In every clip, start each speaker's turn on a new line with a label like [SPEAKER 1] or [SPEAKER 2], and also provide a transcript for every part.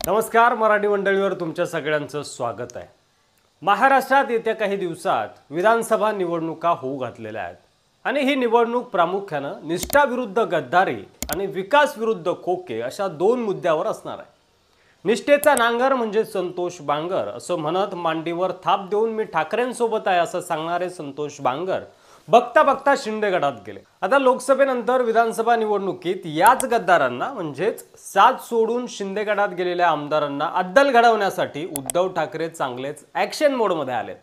[SPEAKER 1] नमस्कार, मराठी मंडळीवर तुमच्या सगळ्यांचं स्वागत आहे। महाराष्ट्रात येत्या काही दिवसात विधानसभा निवडणुका होऊ घातलेल्या आहेत आणि ही निवडणूक प्रामुख्याने निष्ठा विरुद्ध गद्दारी आणि विकास विरुद्ध खोके अशा दोन मुद्द्यावर असणार आहे। निष्ठेचा नांगर म्हणजे संतोष बांगर असं म्हणत मांडीवर थाप देऊन मी ठाकरेंसोबत आहे असं सांगणारे संतोष बांगर बघता बघता शिंदे गटात गेले। आता लोकसभेनंतर विधानसभा निवडणुकीत याच गद्दारांना म्हणजेच साथ सोडून शिंदे गटात गेलेल्या आमदारांना अद्दल घडवण्यासाठी उद्धव ठाकरे चांगलेच ॲक्शन मोडमध्ये आलेत।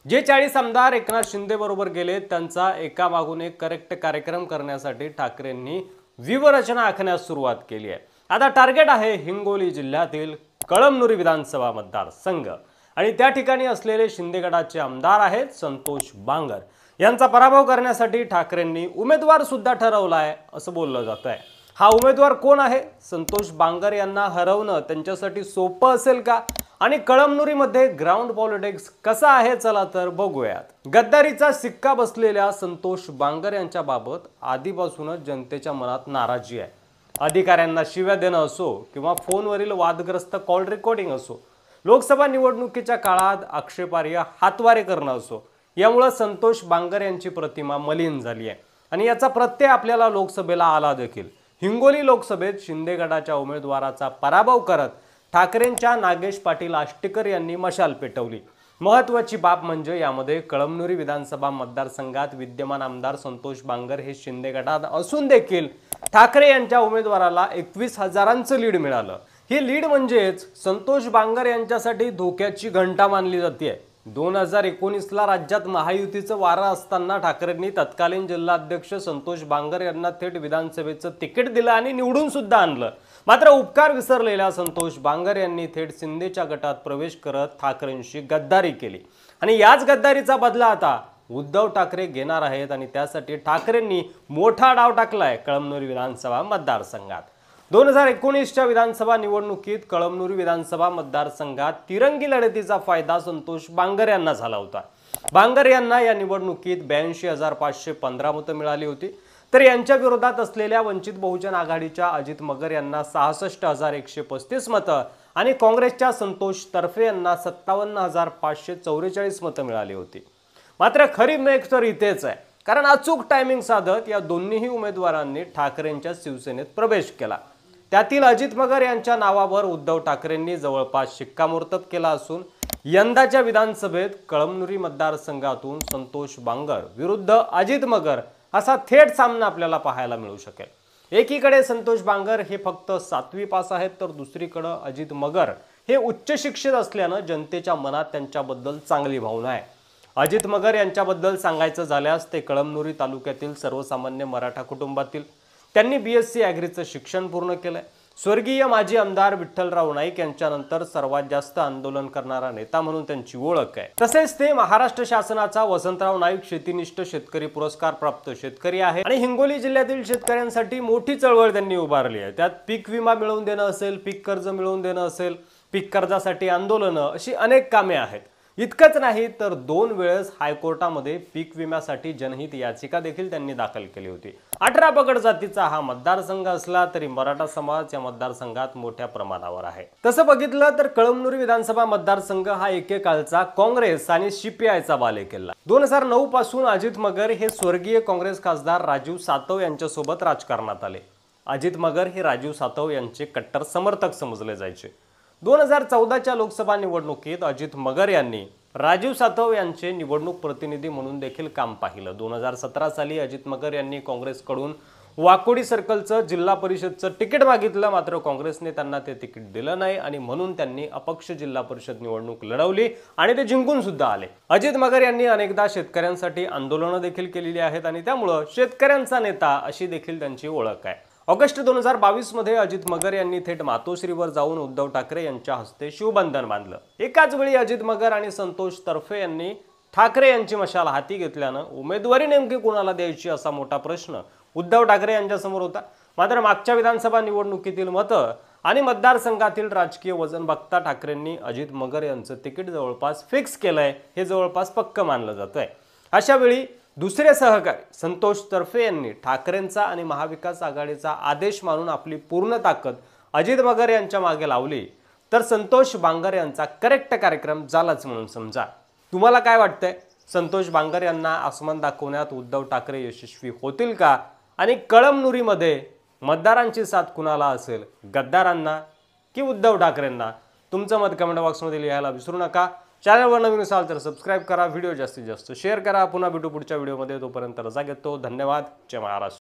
[SPEAKER 1] जे 40 आमदार एकनाथ शिंदे बरोबर गेले त्यांचा एकामागून एक करेक्ट कार्यक्रम करण्यासाठी ठाकरेंनी व्यूहरचना आखण्यास सुरुवात केली आहे। आता टार्गेट आहे हिंगोली जिल्ह्यातील कळमनुरी विधानसभा मतदारसंघ आणि त्या ठिकाणी असलेले शिंदे गटाचे आमदार आहेत संतोष बांगर। यांचा पराभव करण्यासाठी ठाकरेंनी उमेदवार सुद्धा ठरवला आहे असं बोललं जात आहे। हा उमेदवार कोण आहे? संतोष बांगर यांना हरवणं त्यांच्यासाठी सोपं असेल का? आणि कळमनुरीमध्ये ग्राउंड पॉलिटिक्स कसा आहे चला तर बघूयात। गद्दारीचा सिक्का बसलेल्या संतोष बांगर यांच्या बाबत आधीपासूनच जनतेच्या मनात नाराजी आहे। अधिकाऱ्यांना शिव्या देणं असो किंवा फोनवरील वादग्रस्त कॉल रेकॉर्डिंग असो, लोकसभा निवडणुकीच्या काळात आक्षेपार्ह हातवारे करणं असो, यामुळे संतोष बांगर यांची प्रतिमा मलिन झाली आहे आणि याचा प्रत्यय आपल्याला लोकसभेला आला देखील। हिंगोली लोकसभेत शिंदे गटाच्या उमेदवाराचा पराभव करत ठाकरेंच्या नागेश पाटील आष्टीकर यांनी मशाल पेटवली। महत्त्वाची बाब म्हणजे यामध्ये कळमनुरी विधानसभा मतदारसंघात विद्यमान आमदार संतोष बांगर हे शिंदे गटात असून देखील ठाकरे यांच्या उमेदवाराला 21,000चं लीड मिळालं। ही लीड म्हणजेच संतोष बांगर यांच्यासाठी धोक्याची घंटा मानली जाते। 2019ला राज्यात महायुतीचं वारं असताना ठाकरेंनी तत्कालीन जिल्हाध्यक्ष संतोष बांगर यांना थेट विधानसभेचं तिकीट दिलं आणि निवडून सुद्धा आणलं। मात्र उपकार विसरलेल्या संतोष बांगर यांनी थेट शिंदेच्या गटात प्रवेश करत ठाकरेंशी गद्दारी केली आणि याच गद्दारीचा बदला आता उद्धव ठाकरे घेणार आहेत आणि त्यासाठी ठाकरेंनी मोठा डाव टाकलाय कळमनुरी विधानसभा मतदारसंघात। 2019च्या विधानसभा निवडणुकीत कळमनुरी विधानसभा मतदारसंघात तिरंगी लढतीचा फायदा संतोष बांगर यांना झाला होता। बांगर यांना या निवडणुकीत 82,515 मतं मिळाली होती, तर यांच्या विरोधात असलेल्या वंचित बहुजन आघाडीच्या अजित मगर यांना 66,135 मतं आणि काँग्रेसच्या संतोष तरफे यांना 57,544 मतं मिळाली होती। मात्र खरी मेघ तर इथेच आहे, कारण अचूक टायमिंग साधत या दोन्हीही उमेदवारांनी ठाकरेंच्या शिवसेनेत प्रवेश केला। त्यातील अजित मगर यांच्या नावावर उद्धव ठाकरेंनी जवळपास शिक्कामोर्तब केला असून यंदाच्या विधानसभेत कळमनुरी मतदारसंघातून संतोष बांगर विरुद्ध अजित मगर असा थेट सामना आपल्याला पाहायला मिळू शकेल। एकीकडे संतोष बांगर हे फक्त 7वी पास आहेत, तर दुसरीकडे अजित मगर हे उच्च शिक्षित असल्यानं जनतेच्या मनात त्यांच्याबद्दल चांगली भावना आहे। अजित मगर यांच्याबद्दल सांगायचं झाल्यास ते कळमनुरी तालुक्यातील सर्वसामान्य मराठा कुटुंबातील। त्यांनी BSc ॲग्रीचं शिक्षण पूर्ण केलंय। स्वर्गीय माजी आमदार विठ्ठलराव नाईक यांच्यानंतर सर्वात जास्त आंदोलन करणारा नेता म्हणून त्यांची ओळख आहे। तसेच ते महाराष्ट्र शासनाचा वसंतराव नाईक शेतीनिष्ठ शेतकरी पुरस्कार प्राप्त शेतकरी आहे आणि हिंगोली जिल्ह्यातील शेतकऱ्यांसाठी मोठी चळवळ त्यांनी उभारली आहे। त्यात पीक विमा मिळवून देणं असेल, पीक कर्ज मिळवून देणं असेल, पीक कर्जासाठी आंदोलनं अशी अनेक कामे आहेत। इतकंच नाही तर 2 वेळेस हायकोर्टामध्ये पीक विम्यासाठी जनहित याचिका देखील त्यांनी दाखल केली होती। 18 पगड जातीचा हा मतदारसंघ असला तरी मराठा समाज या मतदारसंघात मोठ्या प्रमाणावर आहे। तसं बघितलं तर कळमनुरी विधानसभा मतदारसंघ हा एकेकाळचा काँग्रेस आणि CPIचा बालेकिल्ला। 2009 पासून अजित मगर हे स्वर्गीय काँग्रेस खासदार राजीव सातव यांच्यासोबत राजकारणात आले। अजित मगर हे राजीव सातव यांचे कट्टर समर्थक समजले जायचे। 2014च्या लोकसभा निवडणुकीत अजित मगर यांनी राजीव सातव यांचे निवडणूक प्रतिनिधी म्हणून देखील काम पाहिलं। 2017 साली अजित मगर यांनी काँग्रेसकडून वाकोडी सर्कलचं जिल्हा परिषदचं तिकीट मागितलं, मात्र काँग्रेसने त्यांना ते तिकीट दिलं नाही आणि म्हणून त्यांनी अपक्ष जिल्हा परिषद निवडणूक लढवली आणि ते जिंकून सुद्धा आले। अजित मगर यांनी अनेकदा शेतकऱ्यांसाठी आंदोलनं देखील केलेली आहेत आणि त्यामुळे शेतकऱ्यांचा नेता अशी देखील त्यांची ओळख आहे। ऑगस्ट 2022 मध्ये अजित मगर यांनी थेट मातोश्रीवर जाऊन उद्धव ठाकरे यांच्या हस्ते शिवबंधन बांधलं। एकाच वेळी अजित मगर आणि संतोष तरफे यांनी ठाकरे यांची मशाल हाती घेतल्यानं उमेदवारी नेमकी कोणाला द्यायची असा मोठा प्रश्न उद्धव ठाकरे यांच्यासमोर होता। मात्र मागच्या विधानसभा निवडणुकीतील मतं आणि मतदारसंघातील राजकीय वजन बघता ठाकरेंनी अजित मगर यांचं तिकीट जवळपास फिक्स केलंय, हे जवळपास पक्क मानलं जातंय। अशा वेळी दुसरे सहकारी संतोष तरफे यांनी ठाकरेंचा आणि महाविकास आघाडीचा आदेश मानून आपली पूर्ण ताकद अजित मगर यांच्या मागे लावली। तर संतोष बांगर यांचा करेक्ट कार्यक्रम झालाच म्हणून समजा. तुम्हाला काय वाटतंय, संतोष बांगर यांना आसमान दाखवण्यात उद्धव ठाकरे यशस्वी होतील का? आणि कळमनुरीमध्ये मतदारांची साथ कुणाला असेल, गद्दारांना की उद्धव ठाकरेंना? तुमचं मत कमेंट बॉक्समध्ये लिहायला विसरू नका. चॅनलवर नवीन असाल तर सबस्क्राईब करा, व्हिडिओ जास्तीत जास्त शेअर करा. पुन्हा भेटू पुढच्या व्हिडिओमध्ये. तोपर्यंत रजा घेतो. धन्यवाद. जय महाराष्ट्र.